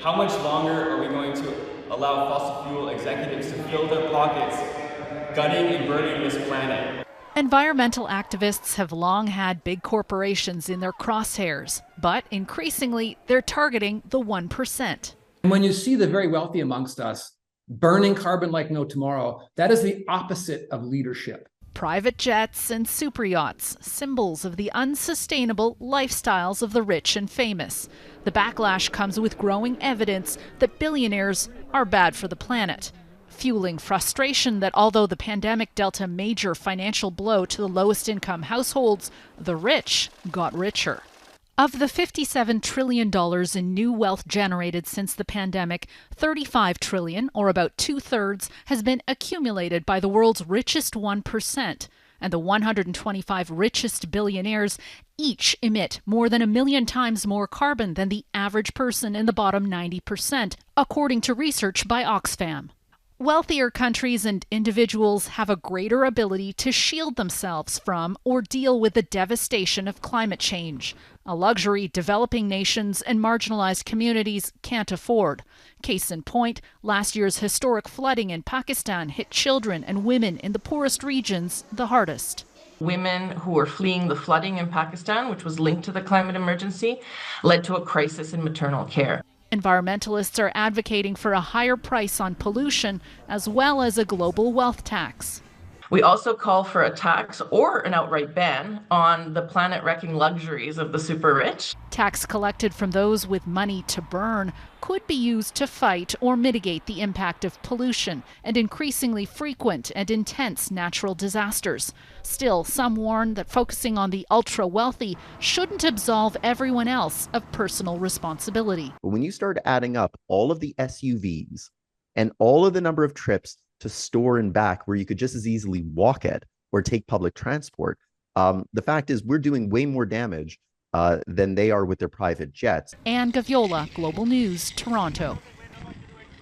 How much longer are we going to allow fossil fuel executives to fill their pockets, gutting and burning this planet? Environmental activists have long had big corporations in their crosshairs, but increasingly they're targeting the 1%. And when you see the very wealthy amongst us burning carbon like no tomorrow, that is the opposite of leadership. Private jets and super yachts, symbols of the unsustainable lifestyles of the rich and famous. The backlash comes with growing evidence that billionaires are bad for the planet, fueling frustration that although the pandemic dealt a major financial blow to the lowest income households, the rich got richer. Of the $57 trillion in new wealth generated since the pandemic, $35 trillion, or about two-thirds, has been accumulated by the world's richest 1%. And the 125 richest billionaires each emit more than 1 million times more carbon than the average person in the bottom 90%, according to research by Oxfam. Wealthier countries and individuals have a greater ability to shield themselves from or deal with the devastation of climate change, a luxury developing nations and marginalized communities can't afford. Case in point, last year's historic flooding in Pakistan hit children and women in the poorest regions the hardest. Women who were fleeing the flooding in Pakistan, which was linked to the climate emergency, led to a crisis in maternal care. Environmentalists are advocating for a higher price on pollution as well as a global wealth tax. We also call for a tax or an outright ban on the planet-wrecking luxuries of the super rich. Tax collected from those with money to burn could be used to fight or mitigate the impact of pollution and increasingly frequent and intense natural disasters. Still, some warn that focusing on the ultra-wealthy shouldn't absolve everyone else of personal responsibility. But when you start adding up all of the SUVs and all of the number of trips to store and back where you could just as easily walk it or take public transport, the fact is we're doing way more damage than they are with their private jets. Anne Gaviola, Global News, Toronto.